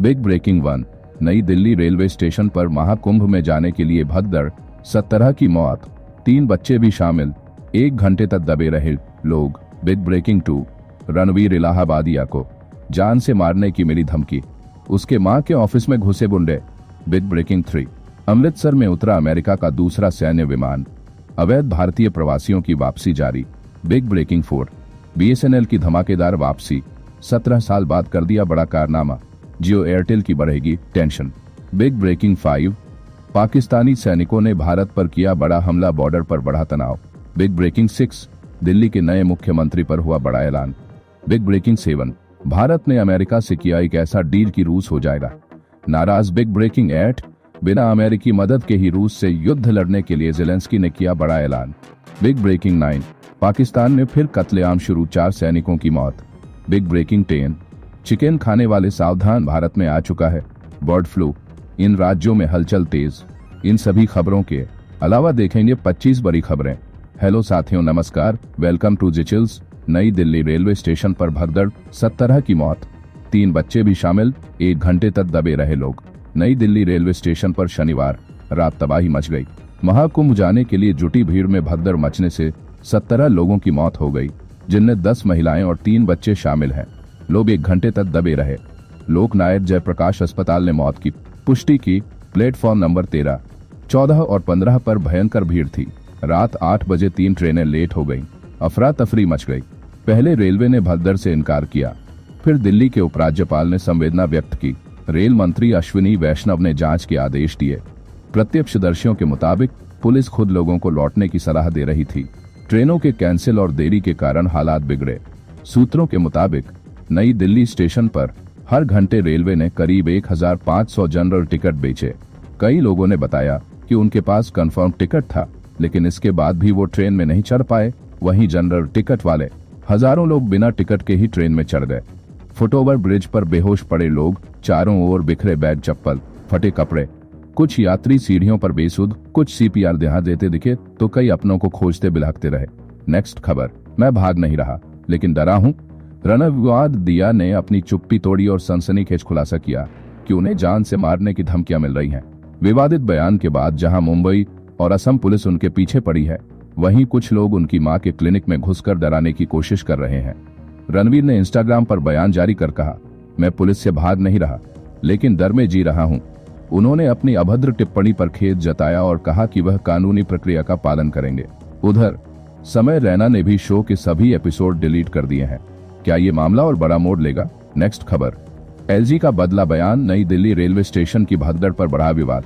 Big breaking 1। नई Delhi railway station पर महाकुंभ में जाने के लिए भगदड़, 17 की मौत, 3 बच्चे भी शामिल, 1 घंटे तक दबे रहे लोग। Big breaking 2। रणवीर इलाहाबादिया को जान से मारने की मिली धमकी, उसके मां के ऑफिस में घुसे गुंडे। Big breaking 3। अमृतसर में उतरा अमेरिका का दूसरा सैन्य विमान, अवैध भारतीय प्रवासियों की वापसी जारी। Big breaking 4। बीएसएनएल की धमाकेदार वापसी, 17 साल बाद कर दिया बड़ा कारनामा, जियो एयरटेल की बढ़ेगी टेंशन। Big breaking 5। पाकिस्तानी सैनिकों ने भारत पर किया बड़ा हमला, बॉर्डर पर बढ़ा तनाव। Big breaking 6। दिल्ली के नए मुख्यमंत्री पर हुआ बड़ा ऐलान। Big breaking 7। भारत ने अमेरिका से किया एक ऐसा डील कि रूस हो जाएगा नाराज। Big breaking 8। बिना अमेरिकी मदद के ही रूस से युद्ध लड़ने के लिए जेलेंस्की ने किया बड़ा ऐलान। Big breaking 9। पाकिस्तान में फिर कत्लेआम शुरू, 4 सैनिकों की मौत। Big breaking 10। चिकन खाने वाले सावधान, भारत में आ चुका है बर्ड फ्लू, इन राज्यों में हलचल तेज। इन सभी खबरों के अलावा देखेंगे 25 बड़ी खबरें। हेलो साथियों, नमस्कार, वेलकम टू जिचिल्स। नई दिल्ली रेलवे स्टेशन पर भगदड़, 17 की मौत, 3 बच्चे भी शामिल, 1 घंटे तक दबे रहे लोग। नई दिल्ली रेलवे स्टेशन पर शनिवार रात तबाही मच गई। महाकुंभ जाने के लिए जुटी भीड़ में भगदड़ मचने से 17 लोगों की मौत हो गई, जिनमें 10 महिलाएं और 3 बच्चे शामिल हैं। लोग 1 घंटे तक दबे रहे। लोकनायक जयप्रकाश अस्पताल ने मौत की पुष्टि की। प्लेटफॉर्म नंबर 13, 14 और 15 पर भयंकर भीड़ थी। रात 8 बजे 3 ट्रेनें लेट हो गईं। अफरा तफरी मच गई। पहले रेलवे ने भगदड़ से इनकार किया, फिर दिल्ली के उपराज्यपाल ने संवेदना व्यक्त की। रेल मंत्री अश्विनी वैष्णव ने जांच के आदेश दिए। प्रत्यक्षदर्शियों के मुताबिक पुलिस खुद लोगों को लौटने की सलाह दे रही थी। ट्रेनों के कैंसिल और देरी के कारण हालात बिगड़े। सूत्रों के मुताबिक नई दिल्ली स्टेशन पर हर घंटे रेलवे ने करीब 1500 जनरल टिकट बेचे। कई लोगों ने बताया कि उनके पास कंफर्म टिकट था, लेकिन इसके बाद भी वो ट्रेन में नहीं चढ़ पाए। वहीं जनरल टिकट वाले हजारों लोग बिना टिकट के ही ट्रेन में चढ़ गए। फुटओवर ब्रिज पर बेहोश पड़े लोग, चारों ओर बिखरे बैग, चप्पल, फटे कपड़े। कुछ यात्री सीढ़ियों पर बेसुध, कुछ सीपीआर देते दिखे तो कई अपनों को खोजते बिलखते रहे। नेक्स्ट खबर, मैं भाग नहीं रहा लेकिन डरा हूं। रणवीर दिया ने अपनी चुप्पी तोड़ी और सनसनीखेज खुलासा किया कि उन्हें जान से मारने की धमकियां मिल रही हैं। विवादित बयान के बाद जहां मुंबई और असम पुलिस उनके पीछे पड़ी है, वहीं कुछ लोग उनकी मां के क्लिनिक में घुसकर डराने की कोशिश कर रहे हैं। रणवीर ने इंस्टाग्राम पर बयान जारी कर कहा, मैं पुलिस से भाग नहीं रहा लेकिन डर में जी रहा हूं। उन्होंने अपनी अभद्र टिप्पणी पर खेद जताया और कहा कि वह कानूनी प्रक्रिया का पालन करेंगे। उधर समय रैना ने भी शो के सभी एपिसोड डिलीट कर दिए हैं। क्या ये मामला और बड़ा मोड़ लेगा? नेक्स्ट खबर, एलजी का बदला बयान। नई दिल्ली रेलवे स्टेशन की भगदड़ पर बढ़ा विवाद।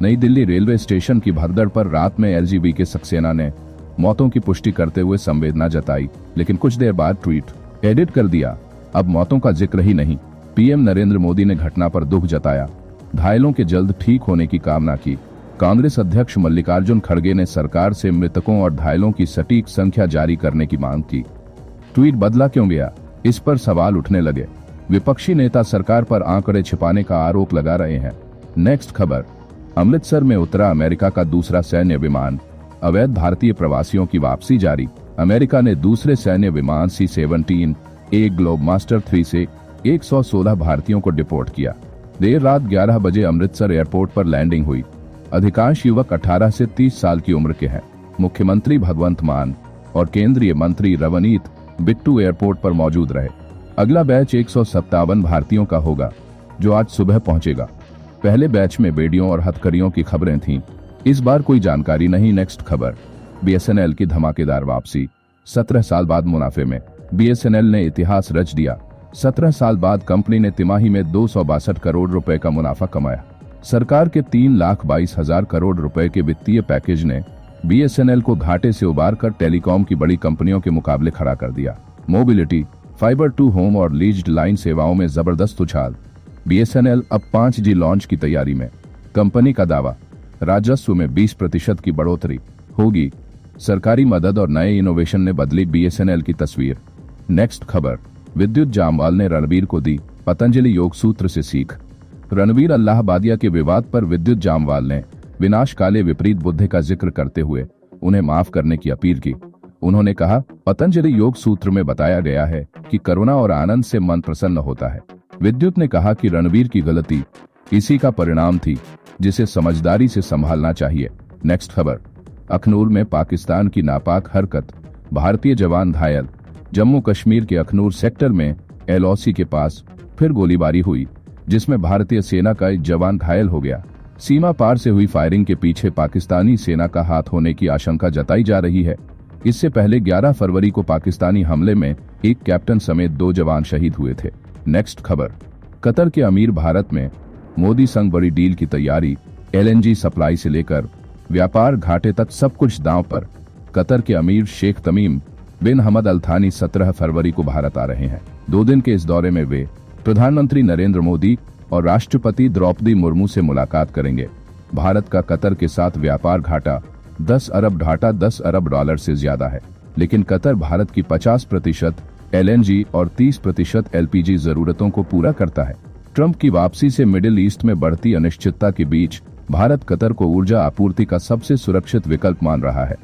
नई दिल्ली रेलवे स्टेशन की भगदड़ पर रात में एलजी के सक्सेना ने मौतों की पुष्टि करते हुए संवेदना जताई, लेकिन कुछ देर बाद ट्वीट एडिट कर दिया, अब मौतों का जिक्र ही नहीं। पीएम नरेंद्र मोदी ने घटना पर दुख जताया, घायलों के जल्द ठीक होने की कामना की। कांग्रेस अध्यक्ष मल्लिकार्जुन खड़गे ने सरकार से मृतकों और घायलों की सटीक संख्या जारी करने की मांग की। ट्वीट बदला क्यों गया, इस पर सवाल उठने लगे। विपक्षी नेता सरकार पर आंकड़े छिपाने का आरोप लगा रहे हैं। नेक्स्ट खबर, अमृतसर में उतरा अमेरिका का दूसरा सैन्य विमान, अवैध भारतीय प्रवासियों की वापसी जारी। अमेरिका ने दूसरे सैन्य विमान C-17 ए ग्लोबमास्टर 3 से 116 भारतीयों को डिपोर्ट किया। देर रात 11 बजे अमृतसर एयरपोर्ट पर लैंडिंग हुई। अधिकांश युवक 18 से 30 साल की उम्र के हैं। मुख्यमंत्री भगवंत मान और केंद्रीय मंत्री रवनीत बिट्टू एयरपोर्ट पर मौजूद रहे। अगला बैच 157 भारतीयों का होगा जो आज सुबह पहुंचेगा। पहले बैच में बेड़ियों और हथकड़ियों की खबरें थीं, इस बार कोई जानकारी नहीं। नेक्स्ट खबर, बीएसएनएल की धमाकेदार वापसी, 17 साल बाद मुनाफे में। बीएसएनएल ने इतिहास रच दिया। 17 साल बाद कंपनी ने तिमाही में 262 करोड़ रुपए का मुनाफा कमाया। सरकार के 3,22,000 करोड़ रुपए के वित्तीय पैकेज ने बीएसएनएल को घाटे से उबारकर टेलीकॉम की बड़ी कंपनियों के मुकाबले खड़ा कर दिया। मोबिलिटी, फाइबर टू होम और लीज्ड लाइन सेवाओं में जबरदस्त उछाल। बीएसएनएल अब 5G लॉन्च की तैयारी में। कंपनी का दावा, राजस्व में 20% की बढ़ोतरी होगी। सरकारी मदद और नए इनोवेशन ने बदली बीएसएनएल की तस्वीर। नेक्स्ट खबर, विद्युत जामवाल ने रणवीर को दी पतंजलि योग सूत्र से सीख। रणवीर इलाहाबादिया के विवाद पर विद्युत जामवाल ने विनाशकाले विपरीत बुद्धि का जिक्र करते हुए उन्हें माफ करने की अपील की। उन्होंने कहा, पतंजलि योग सूत्र में बताया गया है कि करुणा और आनंद से मन प्रसन्न होता है। विद्युत ने कहा कि रणबीर की गलती इसी का परिणाम थी जिसे समझदारी से संभालना चाहिए। नेक्स्ट खबर, अखनूर में पाकिस्तान की नापाक हरकत, भारतीय जवान घायल। जम्मू कश्मीर के अखनूर सेक्टर में LOC के पास फिर गोलीबारी हुई जिसमें भारतीय सेना का एक जवान घायल हो गया। सीमा पार से हुई फायरिंग के पीछे पाकिस्तानी सेना का हाथ होने की आशंका जताई जा रही है। इससे पहले 11 फरवरी को पाकिस्तानी हमले में एक कैप्टन समेत 2 जवान शहीद हुए थे। नेक्स्ट खबर, कतर के अमीर भारत में मोदी संग बड़ी डील की तैयारी, LNG सप्लाई से लेकर व्यापार घाटे तक सब कुछ दांव पर। कतर के अमीर शेख तमीम बिन हमद अल थानी 17 फरवरी को भारत आ रहे हैं। 2 दिन के इस दौरे में वे प्रधानमंत्री नरेंद्र मोदी और राष्ट्रपति द्रौपदी मुर्मू से मुलाकात करेंगे। भारत का कतर के साथ व्यापार घाटा 10 अरब डॉलर से ज्यादा है, लेकिन कतर भारत की 50% LNG और 30% LPG जरूरतों को पूरा करता है। ट्रंप की वापसी से मिडिल ईस्ट में बढ़ती अनिश्चितता के बीच भारत कतर को ऊर्जा आपूर्ति का सबसे सुरक्षित विकल्प मान रहा है।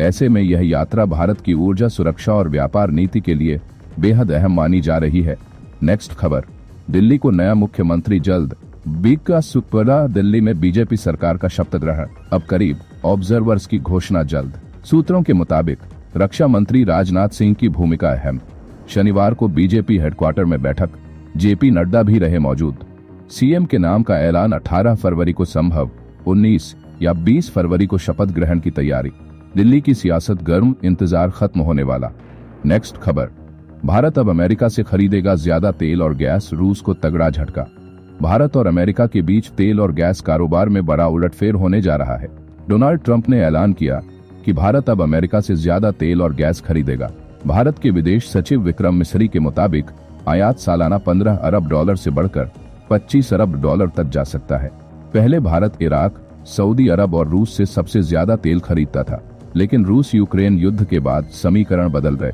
ऐसे में यह यात्रा भारत की ऊर्जा सुरक्षा और व्यापार नीति के लिए बेहद अहम मानी जा रही है। नेक्स्ट खबर, दिल्ली को नया मुख्यमंत्री जल्द, शुक्ला दिल्ली में बीजेपी सरकार का शपथ ग्रहण अब करीब, ऑब्जर्वर्स की घोषणा जल्द। सूत्रों के मुताबिक रक्षा मंत्री राजनाथ सिंह की भूमिका अहम। शनिवार को बीजेपी हेडक्वार्टर में बैठक, JP नड्डा भी रहे मौजूद। CM के नाम का ऐलान 18 फरवरी को संभव, 19 या 20 फरवरी को शपथ ग्रहण की तैयारी। दिल्ली की सियासत गर्म, इंतजार खत्म होने वाला। नेक्स्ट खबर, भारत अब अमेरिका से खरीदेगा ज्यादा तेल और गैस, रूस को तगड़ा झटका। भारत और अमेरिका के बीच तेल और गैस कारोबार में बड़ा उलटफेर होने जा रहा है। डोनाल्ड ट्रंप ने ऐलान किया कि भारत अब अमेरिका से ज्यादा तेल और गैस खरीदेगा। भारत के विदेश सचिव विक्रम मिस्री के मुताबिक आयात सालाना 15 अरब डॉलर से बढ़कर 25 अरब डॉलर तक जा सकता है। पहले भारत इराक, सऊदी अरब और रूस से सबसे ज्यादा तेल खरीदता था, लेकिन रूस यूक्रेन युद्ध के बाद समीकरण बदल गए।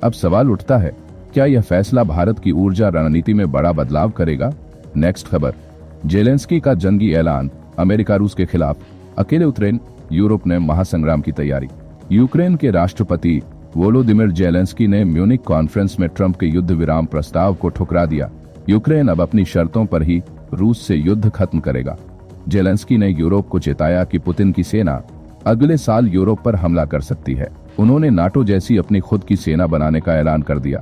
अब सवाल उठता है, क्या यह फैसला भारत की ऊर्जा रणनीति में बड़ा बदलाव करेगा? नेक्स्ट खबर, जेलेंस्की का जंगी ऐलान, अमेरिका रूस के खिलाफ अकेले उतरे, यूरोप ने महासंग्राम की तैयारी। यूक्रेन के राष्ट्रपति वोलोदिमिर जेलेंस्की ने म्यूनिक कॉन्फ्रेंस में ट्रंप के युद्ध विराम प्रस्ताव को ठुकरा दिया। यूक्रेन अब अपनी शर्तों पर ही रूस से युद्ध खत्म करेगा। जेलेंस्की ने यूरोप को चेताया कि पुतिन की सेना अगले साल यूरोप पर हमला कर सकती है। उन्होंने नाटो जैसी अपनी खुद की सेना बनाने का ऐलान कर दिया।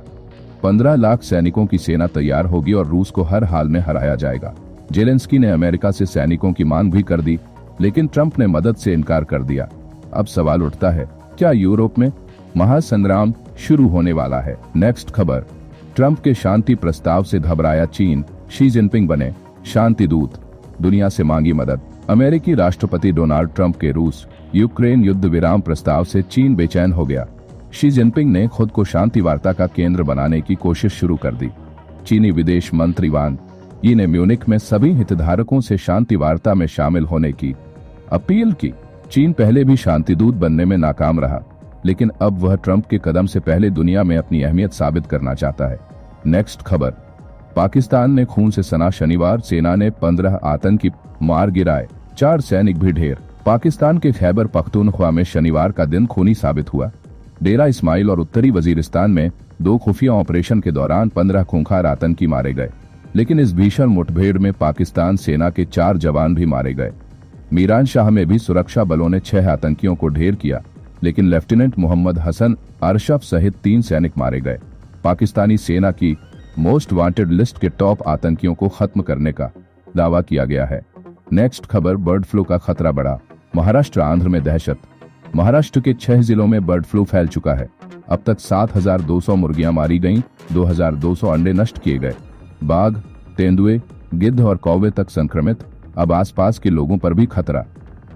15 लाख सैनिकों की सेना तैयार होगी और रूस को हर हाल में हराया जाएगा। जेलेंस्की ने अमेरिका से सैनिकों की मांग भी कर दी, लेकिन ट्रंप ने मदद से इनकार कर दिया। अब सवाल उठता है, क्या यूरोप में महासंग्राम शुरू होने वाला है? नेक्स्ट खबर, ट्रंप के शांति प्रस्ताव से घबराया चीन, शी जिनपिंग बने शांति दूत, दुनिया से मांगी मदद। अमेरिकी राष्ट्रपति डोनाल्ड ट्रंप के रूस यूक्रेन युद्ध विराम प्रस्ताव से चीन बेचैन हो गया। शी जिनपिंग ने खुद को शांति वार्ता का केंद्र बनाने की कोशिश शुरू कर दी। चीनी विदेश मंत्री वांग यी ने म्यूनिक में सभी हितधारकों से शांति वार्ता में शामिल होने की अपील की। चीन पहले भी शांति दूत बनने में नाकाम रहा, लेकिन अब वह ट्रंप के कदम से पहले दुनिया में अपनी अहमियत साबित करना चाहता है। नेक्स्ट खबर, पाकिस्तान ने खून से सना शनिवार, सेना ने 15 आतंकी मार गिराए, 4 सैनिक भी ढेर। पाकिस्तान के खैबर पख्तूनख्वा में शनिवार का दिन खूनी साबित हुआ। डेरा इस्माइल और उत्तरी वजीरिस्तान में 2 खुफिया ऑपरेशन के दौरान 15 खूंखार आतंकी मारे गए, लेकिन इस भीषण मुठभेड़ में पाकिस्तान सेना के 4 जवान भी मारे गए। मीरान शाह में भी सुरक्षा बलों ने 6 आतंकियों को ढेर किया, लेकिन लेफ्टिनेंट मोहम्मद हसन अरशफ सहित 3 सैनिक मारे गए। पाकिस्तानी सेना की मोस्ट वांटेड लिस्ट के टॉप आतंकियों को खत्म करने का दावा किया गया है। नेक्स्ट खबर, बर्ड फ्लू का खतरा बढ़ा, महाराष्ट्र आंध्र में दहशत। महाराष्ट्र के 6 जिलों में बर्ड फ्लू फैल चुका है। अब तक 7,200 मुर्गियां मारी गईं, 2,200 अंडे नष्ट किए गए। बाघ, तेंदुए, गिद्ध और कौवे तक संक्रमित, अब आसपास के लोगों पर भी खतरा।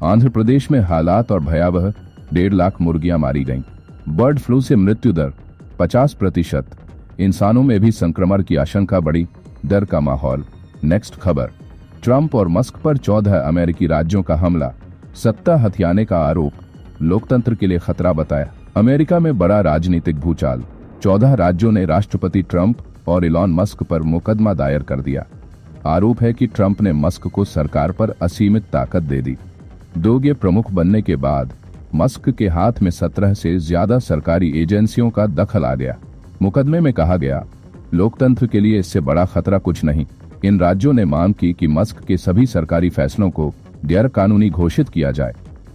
आंध्र प्रदेश में हालात और भयावह, 1.5 लाख मुर्गियां मारी गईं। बर्ड फ्लू से मृत्यु दर 50%, इंसानों में भी संक्रमण की आशंका बढ़ी, डर का माहौल। नेक्स्ट खबर, ट्रंप और मस्क पर 14 अमेरिकी राज्यों का हमला, सत्ता हथियाने का आरोप, लोकतंत्र के लिए खतरा बताया। अमेरिका में बड़ा राजनीतिक भूचाल, 14 राज्यों ने राष्ट्रपति ट्रंप और इलॉन मस्क पर मुकदमा दायर कर दिया। आरोप है कि ट्रंप ने मस्क को सरकार पर असीमित ताकत दे दी। दोगे प्रमुख बनने के बाद मस्क के हाथ में 17 से ज्यादा सरकारी एजेंसियों का दखल आ गया। मुकदमे में कहा गया लोकतंत्र के लिए इससे बड़ा खतरा कुछ नहीं। इन राज्यों ने मांग की कि मस्क के सभी सरकारी फैसलों को गैर कानूनी घोषित किया जाए।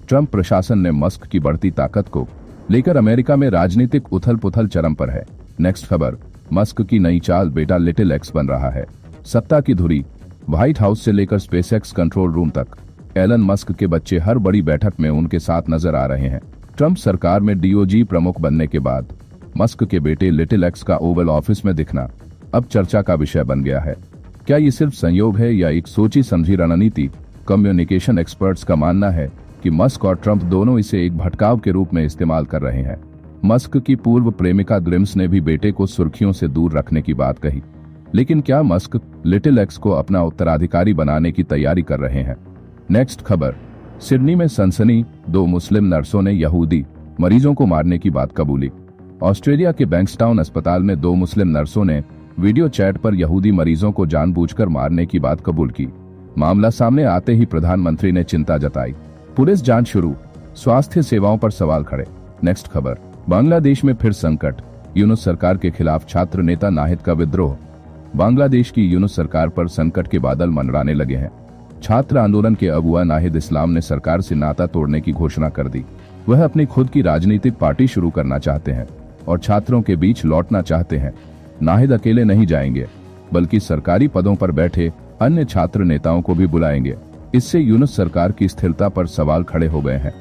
ट्रंप प्रशासन ने मस्क की बढ़ती ताकत को लेकर अमेरिका में राजनीतिक उथल पुथल चरम पर है। नेक्स्ट खबर, मस्क की नई चाल, बेटा लिटिल एक्स बन रहा है सत्ता की धुरी। व्हाइट हाउस से लेकर स्पेसएक्स कंट्रोल रूम तक एलन मस्क के बच्चे हर बड़ी बैठक में उनके साथ नजर आ रहे हैं। ट्रंप सरकार में डीओजी प्रमुख बनने के बाद मस्क के बेटे लिटिल एक्स का ओवल ऑफिस में दिखना अब चर्चा का विषय बन गया है। क्या ये सिर्फ संयोग है या एक सोची समझी रणनीति? कम्युनिकेशन एक्सपर्ट्स का मानना है कि मस्क और ट्रंप दोनों इसे एक भटकाव के रूप में इस्तेमाल कर रहे हैं। मस्क की पूर्व प्रेमिका ग्रिम्स ने भी बेटे को सुर्खियों से दूर रखने की बात कही, लेकिन क्या मस्क लिटिल एक्स को अपना उत्तराधिकारी बनाने की तैयारी कर रहे हैं? नेक्स्ट खबर, सिडनी में सनसनी, 2 मुस्लिम नर्सों ने यहूदी मरीजों को मारने की बात कबूली। ऑस्ट्रेलिया के बैंक्सटाउन अस्पताल में 2 मुस्लिम नर्सों ने वीडियो चैट पर यहूदी मरीजों को जानबूझकर मारने की बात कबूल की। मामला सामने आते ही प्रधानमंत्री ने चिंता जताई। पुलिस जांच शुरू, स्वास्थ्य सेवाओं पर सवाल खड़े। नेक्स्ट खबर, बांग्लादेश में फिर संकट, यूनुस सरकार के खिलाफ छात्र नेता नाहिद का विद्रोह। बांग्लादेश की यूनुस सरकार पर संकट के बादल मंडराने लगे हैं। छात्र आंदोलन के अगुआ नाहिद इस्लाम ने सरकार से नाता तोड़ने की घोषणा कर दी। वह अपनी खुद की राजनीतिक पार्टी शुरू करना चाहते हैं और छात्रों के बीच लौटना चाहते हैं। नाहिद अकेले नहीं जाएंगे, बल्कि सरकारी पदों पर बैठे अन्य छात्र नेताओं को भी बुलाएंगे। इससे यूनुस सरकार की स्थिरता पर सवाल खड़े हो गए हैं।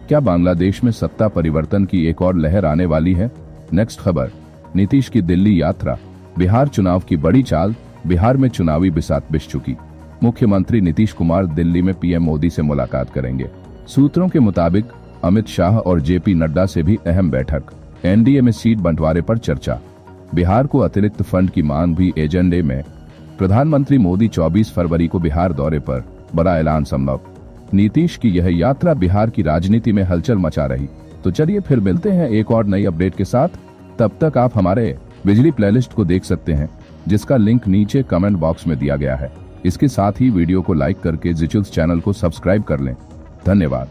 क्या बांग्लादेश में सत्ता परिवर्तन की एक और लहर आने वाली है? नेक्स्ट खबर, नीतीश की दिल्ली यात्रा, बिहार चुनाव की बड़ी चाल, बिहार में चुनावी बिसात बिछ चुकी। मुख्यमंत्री नीतीश कुमार दिल्ली में पीएम मोदी से मुलाकात करेंगे। सूत्रों के मुताबिक अमित शाह और जेपी नड्डा से भी अहम बैठक। एनडीए में सीट बंटवारे पर चर्चा। बिहार को अतिरिक्त फंड की मांग भी एजेंडे में। प्रधानमंत्री मोदी 24 फरवरी को बिहार दौरे पर, बड़ा ऐलान संभव। नीतीश की यह यात्रा बिहार की राजनीति में हलचल मचा रही। तो चलिए फिर मिलते हैं एक और नई अपडेट के साथ। तब तक आप हमारे बिजली प्लेलिस्ट को देख सकते हैं, जिसका लिंक नीचे कमेंट बॉक्स में दिया गया है। इसके साथ ही वीडियो को लाइक करके जिचुल्स चैनल को सब्सक्राइब कर लें। धन्यवाद।